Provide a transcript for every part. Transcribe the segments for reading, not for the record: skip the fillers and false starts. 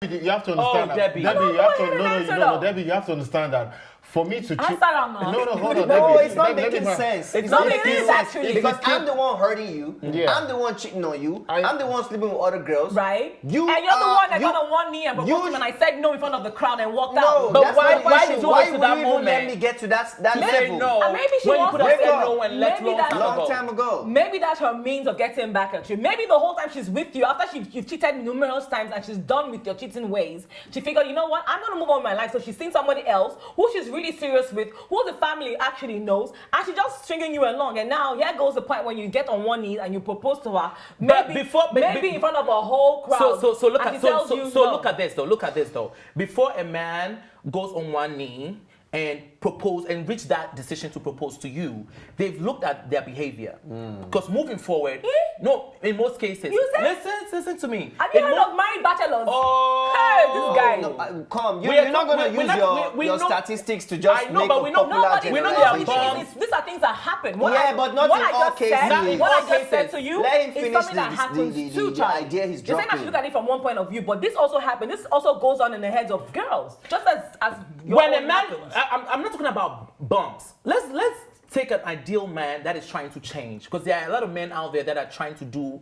You have to understand that. Debbie. Debbie, you have to Debbie, you have to understand that. For me to choose... hold on. No, it's not making sense. It's not making sense. Because I'm the one hurting you. Yeah. I'm the one cheating on you. I'm the one sleeping with other girls. Right. And you're the one that got on one knee and proposed to him, and I said no in front of the crowd and walked out. But why did you why wait to would that you moment? let me get to that To level? say no. And maybe she when you wants could have to said say no and left long time ago. Maybe that's her means of getting back at you. Maybe the whole time she's with you, after you've cheated numerous times and she's done with your cheating ways, she figured, you know what, I'm going to move on with my life. So she's seen somebody else who she's really serious with, who the family actually knows, and she's just stringing you along. And now here goes the point when you get on one knee and you propose to her, maybe in front of a whole crowd. So look at this though. Before a man goes on one knee and propose and reach that decision to propose to you, they've looked at their behavior. Because moving forward, no, in most cases, listen to me. Have you heard of married bachelors? Oh, hey, this guy. Come, you're not going to use your statistics to just make a popular generalization. These are things that happen. But not in all cases. What I just said to you is something that happens to the idea he's dropping. You're saying I should look at it from one point of view, but this also happens. This also goes on in the heads of girls. Just as when a man, I'm not talking about bumps. Let's take an ideal man that is trying to change, because there are a lot of men out there that are trying to do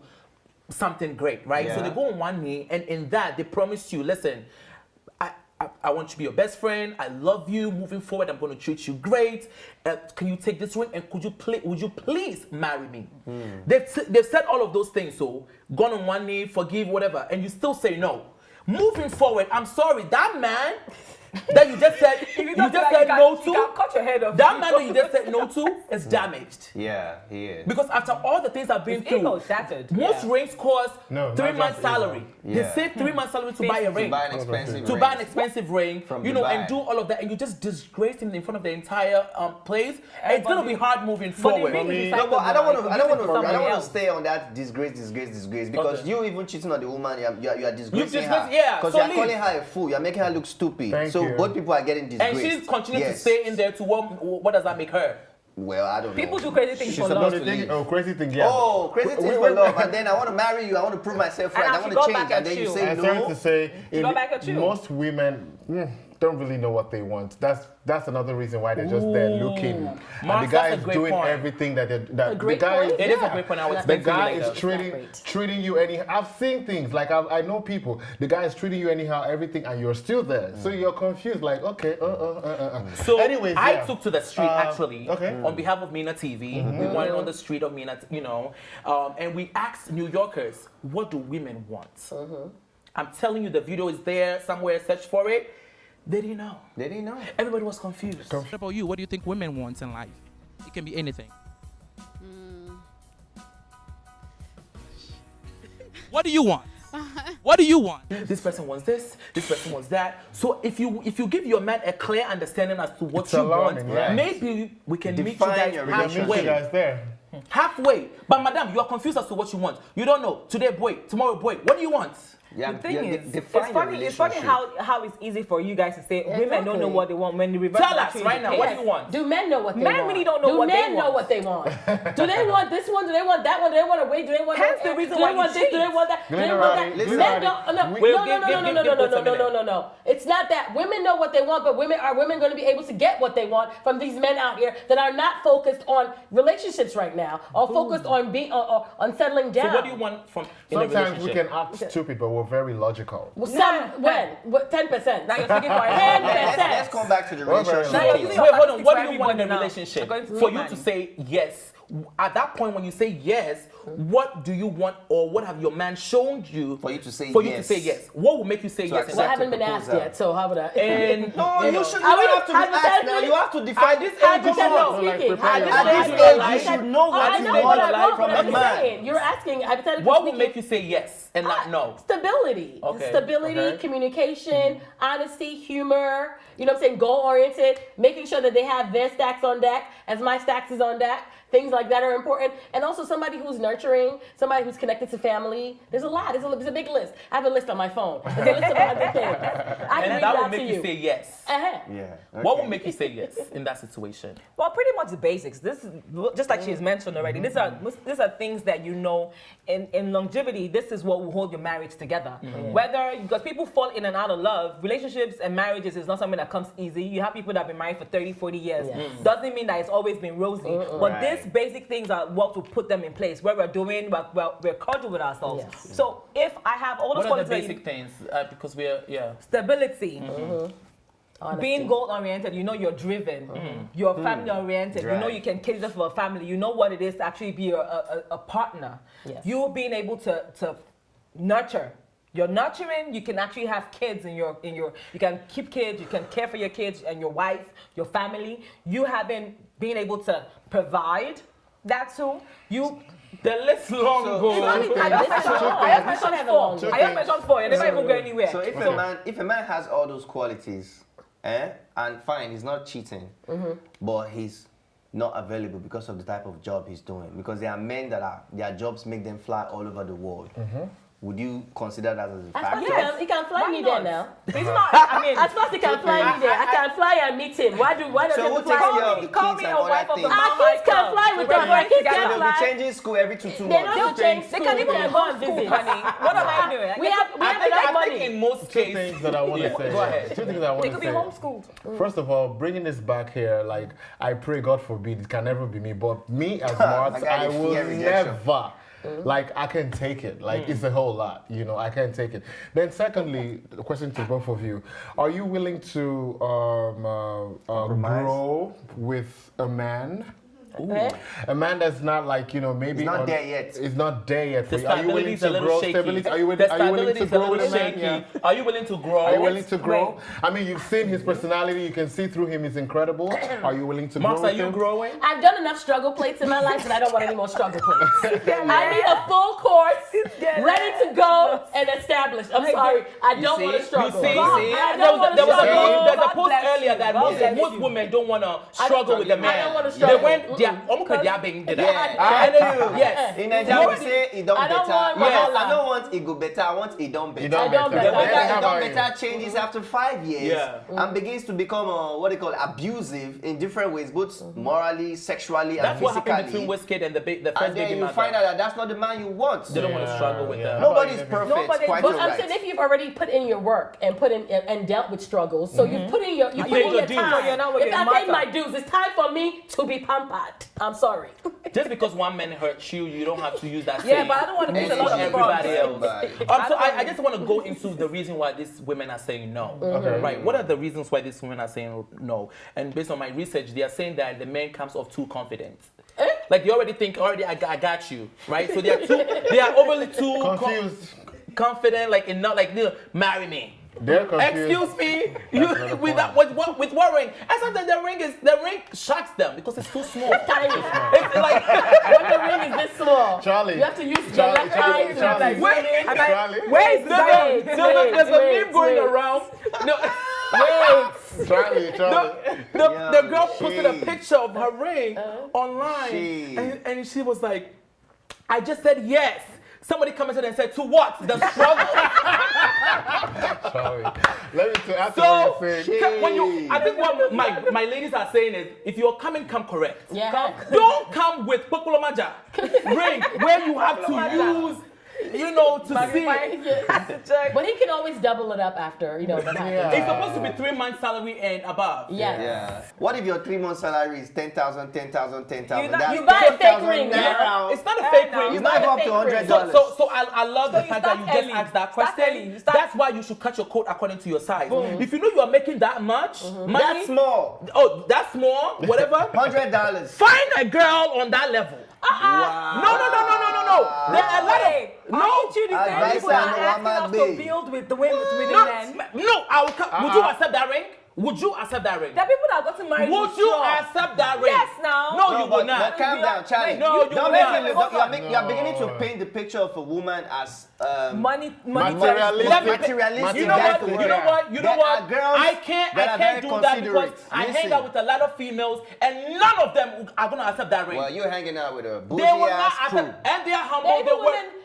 something great, right? Yeah. So they go on one knee, and in that they promise you, listen, I want you to be your best friend. I love you. Moving forward, I'm going to treat you great. Can you take this ring? And would you please marry me? They've said all of those things. So gone on one knee, forgive, whatever, and you still say no. Moving forward, I'm sorry, that man that you just said no to, cut your head off. that man that you just said no to is damaged. Yeah, he is. Because after all the things I've been through, ego shattered. most rings cost 3 months' salary. Yeah. They save 3 months' salary to buy a ring. To buy an expensive ring. Buy an expensive ring, From and Dubai. do all of that, and you just disgrace him in front of the entire place. And it's gonna be hard moving forward. No, but I don't want to stay on that disgrace, because you even cheating on the woman, you are disgracing her. Yeah, because so you're calling her a fool, you're making her look stupid. Both people are getting disgraced. And she's continuing to stay in there to what does that make her? Well, I don't know. People do crazy things for love. Crazy thing, yeah. Oh, crazy things for love. And then I want to marry you. I want to prove myself right. I want to change. And then you say I'm no. sorry to say, back at you. Most women don't really know what they want. That's another reason why they're just there looking. And the guy is doing everything that the guy. It is a great point. I would The guy is treating you anyhow. I've seen things like I know people. The guy is treating you anyhow, everything, and you're still there. So you're confused, like okay, So anyways, I took to the street actually on behalf of Mina TV. We went on the street of Mina, and we asked New Yorkers, what do women want? I'm telling you, the video is there somewhere. Search for it. They didn't know. Everybody was confused. What about you? What do you think women want in life? It can be anything. What do you want? What do you want? This person wants this. This person wants that. So if you give your man a clear understanding as to what you want, maybe we can meet you guys halfway. Halfway. But madam, you are confused as to what you want. You don't know. Today, boy. Tomorrow, boy. What do you want? The thing is, it's funny how it's easy for you guys to say women don't know what they want when they reverse. Tell us right now, what do you want? Do men know what they want? Men really don't know what they want. Do men know what they want? Do they want this one? Do they want that one? Do they want to wait? Do they want Hence the reason why you cheat. Do they want that? Do they want that? No. It's not that. Women know what they want, but are women going to be able to get what they want from these men out here that are not focused on relationships right now or focused on being on settling down? So what do you want from in a relationship? Sometimes we can act stupid, but we're very logical. Well, 10%. Now you're speaking for 10%. Let's come back to the relationship. Wait, hold on. What do you want in a relationship? For you to say yes. At that point, when you say yes, what do you want, or what have your man shown you for you to say yes? What will make you say yes? Well, I haven't been asked yet, so how about that? And no, you should. You don't have to be asked now. You have to define this age. At this age, you should know what you want from a man. You're asking hypothetically. What will make you say yes and not no? Stability. Okay. Stability, communication, honesty, humor. You know what I'm saying? Goal oriented. Making sure that they have their stacks on deck as my stacks is on deck. things like that are important. And also somebody who's nurturing, somebody who's connected to family. There's a lot. There's a big list. I have a list on my phone. There's a list of 100 things. I can And read that it will out to make you say yes. Uh-huh. Yeah. What will make you say yes in that situation? Well, pretty much the basics. This is just like she's mentioned already. These are things that you know in longevity. This is what will hold your marriage together. Whether because people fall in and out of love, relationships and marriages is not something that comes easy. You have people that have been married for 30, 40 years. Doesn't mean that it's always been rosy. But these basic things are what will put them in place. Where we're doing, we're cordial with ourselves. Yes. So if I have all those What are the qualities, basic things? Because we're stability. Honesty. Being goal oriented, you know you're driven. You're family oriented. You know you can cater for a family. You know what it is to actually be a partner. Yes. You being able to nurture. You're nurturing. You can actually have kids in your. You can keep kids. You can care for your kids and your wife, your family. You being able to provide. That too. The list long goes. I have mentioned four. I have mentioned four. And they might even go anywhere. So if a man has all those qualities, and fine, he's not cheating, but he's not available because of the type of job he's doing. Because there are men that their jobs make them fly all over the world. Would you consider that as a factor? He can fly me there now. He's not. I mean, As far as he can fly me there, I can fly and meet him. Why does So he who fly? takes care of the call kids me and a all wife that of the thing? month. Our kids can fly with them. Our kids So can they'll be fly. changing school every 2 They months. don't change they can even school. go on school, honey. What am I doing? We have to get I think money. in most Two cases, things that I want to say. Go ahead. Two things I want They to could be say. homeschooled. First of all, bringing this back here, like, I pray God forbid it can never be me, but me as My Martz, guy I is will fear rejection. never. Like, I can take it. Like, it's a whole lot, I can't take it. Then secondly, the question to both of you, are you willing to grow with a man? A man that's not like, maybe... He's not there yet. It's not there yet. the Are you willing stability's a to little grow? shaky. Stability? Are you willing The to grow with a man? shaky. Yeah. Are you willing to grow? Are you willing to grow? I mean, you've seen his personality. You can see through him. He's incredible. Are you willing to grow Marks, are with you him? growing? I've done enough struggle plates in my life that I don't want any more struggle plates. I need a full course, ready to go and established. I'm sorry, I don't want to You struggle. see? I don't want to There was struggle. a God post bless earlier you. that God bless most you. women don't want to struggle with a man. I don't wanna struggle. They went, yes. In Nigeria, we Nobody- say it don't I don't better. want Yes. wahala. I don't want it go better. I want it done better. You don't I don't better. better. Then how It about don't you? better changes after 5 years Yeah. and begins to become what they call abusive in different ways, both morally, sexually, That's and what happened physically. between Wizkid and the first And then baby you mother. find out that that's not the man you want. They don't want to struggle with them. Nobody's perfect. Nobody- Quite But all I'm right. saying if you've already put in your work and put in and dealt with struggles, so you put in your paid your your dues. time. So you're not with If your I paid mother. my dues, it's time for me to be pampered. I'm sorry. Just because one man hurts you, you don't have to use that Yeah, same but I don't want to miss a for lot of everybody problems. else. So I just want to go into the reason why these women are saying no. Okay. Right? What are the reasons why these women are saying no? And based on my research, they are saying that the man comes off too confident. Like they already think, I got you, right? So they are overly too Confused. confident, like enough, like marry me. They're confused. Excuse me, another with point. with what ring? And sometimes the ring shocks them because it's too small. Tiny. It's like When the ring is this small, Charlie. you have to use your Charlie, left Charlie, eye to Charlie. like, Wait, Charlie. Where is the Wait, there's a wait, meme going wait. around. No, Charlie. the girl posted a she- picture of her ring online, She- and she was like, "I just said yes." Somebody commented and said, "To what? The struggle." Charlie. Let me ask So you what you're saying. when I think what my ladies are saying is, if you're coming, come correct. Yeah. Don't come with Pokulomaja ring where you have to use, to see. But he can always double it up after, that happens. Yeah. It's supposed to be 3 months salary and above. Yeah. Yeah. What if your 3-month salary is 10,000, 10,000, 10,000? You buy a fake 10,000 ring, naira. It's not a fake no. ring. It's not up to $100. So I love the you fact that you start just early. asked that Start question. early. You start- That's why you should cut your coat according to your size. If you know you are making that much money, That's small. oh, that's small, whatever. $100. Find a girl on that level. Wow. No. There are a lot of Aren't you the same Advice people that and are asking Wama us to Bay. build with the women within no, men? no. Would you accept that ring? Would you accept that ring? There are people that got married. Would you accept that ring? Yes, now. No, you would not. But calm down, Charlie. No, you would not. You're beginning to paint the picture of a woman as materialistic. You know what? Girls I can't do that because I hang out with a lot of females and none of them are gonna accept that ring. Well, you're hanging out with a They bougie will not ass crew. accept, and they're humble.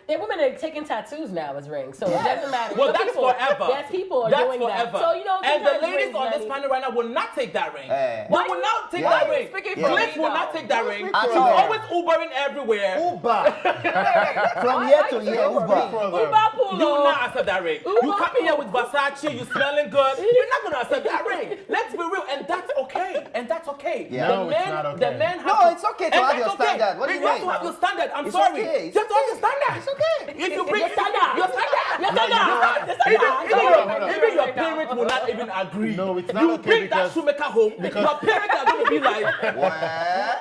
There are women that are taking tattoos now as rings, so it doesn't matter. Well, that's forever. Yes, people are That's doing forever. that. So and the sometimes ladies rings, on this honey. panel right now will not take that ring. Eh. They will not take that ring. Bliss will not take that ring. She's always Ubering everywhere. Uber. From year to year, Uber. You will not accept that ring. You come in here with Versace, you smelling good. You're not gonna accept that ring. Let's be real, and that's okay. Yeah. No, it's not okay. The men have No, it's okay to have your standard. What do you You have mean? to have your standard. I'm It's sorry. okay. You have to have your standard. It's okay. If you bring Your standard. your standard. Even your parents will not even agree. No, it's not You okay bring that because- shoemaker home, your parents are going to be like, What?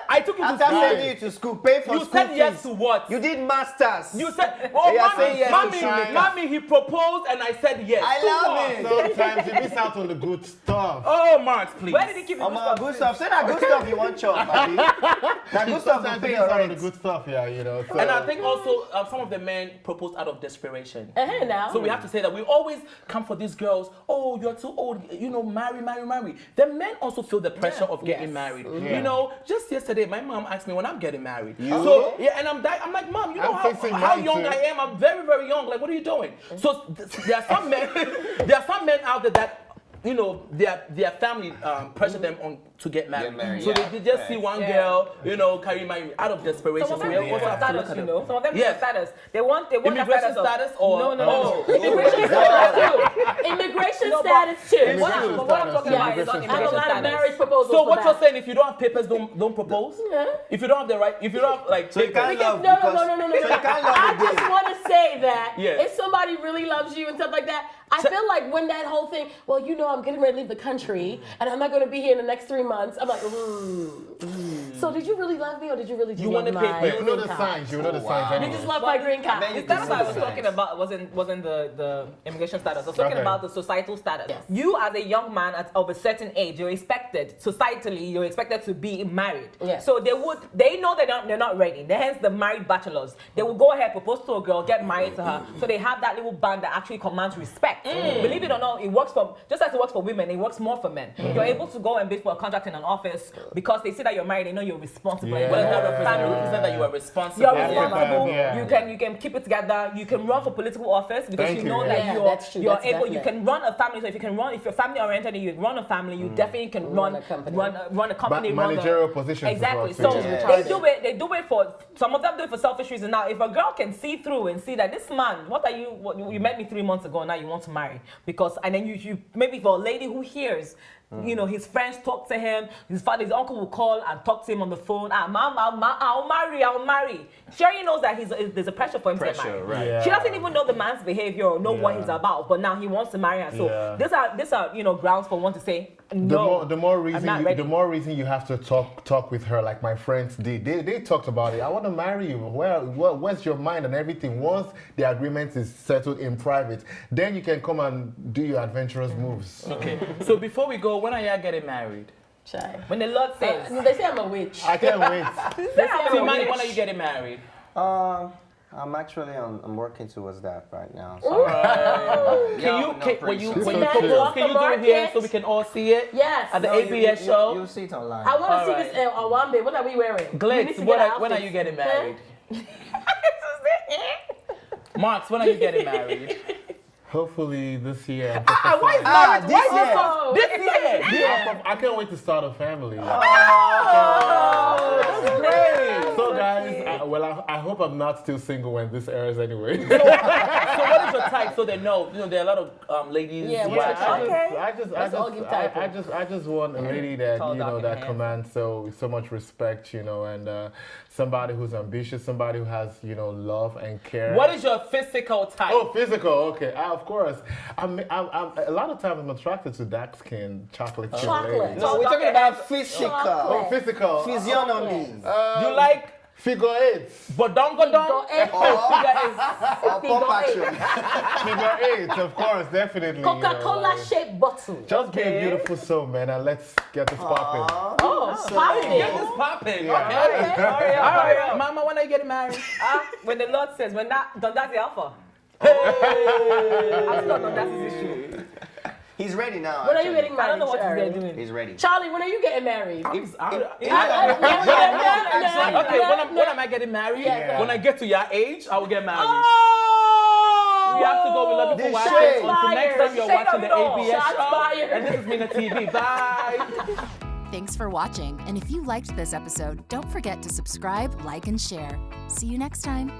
I took you to After school. sending you to school, pay for You school said yes fees. to what? You did masters. You said, oh, You are saying yes to shoemaker. mommy, he proposed and I said yes. I To love what? it. Sometimes you miss out on the good stuff. Oh, Marks, please. Where did he keep his Good stuff. Say that good stuff you want chop, baby. That good stuff you Sometimes pay you your miss out on the rent. good stuff, yeah, you know. So. And I think also some of the men proposed out of desperation. Now. So we have to say that we always come for these girls. Oh, you're too old. You know, marry. The men also feel the pressure of getting married. Yeah. You know, just yesterday, my mom asked me when I'm getting married. So yeah, and I'm like, Mom, you know how young I am. I'm very, very young. Like, what are you doing? So there are some men. There are some men out there that, you know, their family pressure them on to get married. So they just see one girl, you know, carry married out of desperation. Some of So them we also have to look status, at you them. know. Some of them Yes. status. They want Immigration that status or no. Immigration status too. Immigration status too. But what I'm talking about is not I have a immigration lot of marriage status. proposals. So for what that. you're saying, if you don't have papers, don't propose? If you don't have the right, if you don't have like So you can't papers, love No. because- So you can't love I the just day. want to say that Yes. if somebody really loves you and stuff like that, I feel like when that whole thing, well, you know, I'm getting ready to leave the country and I'm not going to be here in the next 3 months. I'm like, So did you really love me or did you really just You love want to my pay- You know the green card? signs. You know the signs. You Anyway. just love my green card. then you The status I was Yes. talking about wasn't the immigration status. I was talking Okay. about the societal status. Yes. You as a young man of a certain age, you're expected to be married. Yes. So they know they're not ready. Hence the married bachelors. They will go ahead, propose to a girl, get married to her. So they have that little band that actually commands respect. Believe it or not, it works just as it works for women, it works more for men. You're able to go and bid for a contract in an office because they see that you're married, they know you're responsible. Yeah. Well, You're that a family. represent that you are responsible. You're Yeah. responsible. Yeah. You can keep it together. You can run for political office because Thank you you, know yeah. that Yeah, you're that's true. you're That's able. You definite. can run a family. So if you're family oriented and you run a family, you definitely can run a company. run a company. run a- Managerial positions. Exactly. as So well, too. Yeah. they do it for some of them do it for selfish reasons. Now, if a girl can see through and see that this man, you met me 3 months ago, now you want to marry and then you maybe for a lady who hears. You know, his friends talk to him. His uncle will call and talk to him on the phone. Mom, I'll marry. She already knows that there's a pressure for him to get married. right. Yeah. She doesn't even know the man's behavior or know what Yeah. he's about. But now he wants to marry her. So Yeah. these are grounds for one to say no. The more I'm not ready. reason you have to talk with her, like my friends did. They talked about it. I want to marry you. Where's your mind and everything? Once the agreement is settled in private, then you can come and do your adventurous moves. Okay. So before we go, when are you getting married? Child. When the Lord says, They say I'm a witch. I can't wait. Timani, when are you getting married? I'm working towards that right now. So. Can you do it Market. here so we can all see it? Yes. At the No, ABS show? You'll see it online. I want to see Alright. this Awambe. What are we wearing? We need Glitz, to get when our are outfits. you getting married? Marks, when are you getting married? Hopefully this year. Why is marriage? This year? I can't wait to start a family. Oh, that's great. So guys, I hope I'm not still single when this airs anyway. So what is your type so they know? You know, there are a lot of ladies. Yeah, what's your type? I just want a lady that Tall, dark, and that handsome. commands so much respect, and somebody who's ambitious, somebody who has love and care. What is your physical type? Oh, physical. Okay, of course. I'm a lot of times I'm attracted to dark skin, chocolate skin Chocolate. ladies. No, we're talking about physical. Oh, physical. Physiognomy. You like Figure 8. But don't go down. Or pop action. Figure 8, of course, definitely. Coca-Cola shaped bottle. Just be a beautiful soul, man, and let's get this popping. Oh, popping. Get this popping. Yeah. Okay. All right. Mama, when are you getting married? When the Lord says, when that's the alpha. That's not that's his issue. He's ready now. When are you getting I married? don't know what Charlie? they're doing. He's ready. Charlie, when are you getting married? Okay, when am I getting married? Yeah. When I get to your age, I will get married. Oh! We have to go. We love you for This watching. shade. Until next time, you're Shade watching of the it all. ABS Shots show. fired. And this is Mina TV. Bye. Thanks for watching, and if you liked this episode, don't forget to subscribe, like, and share. See you next time.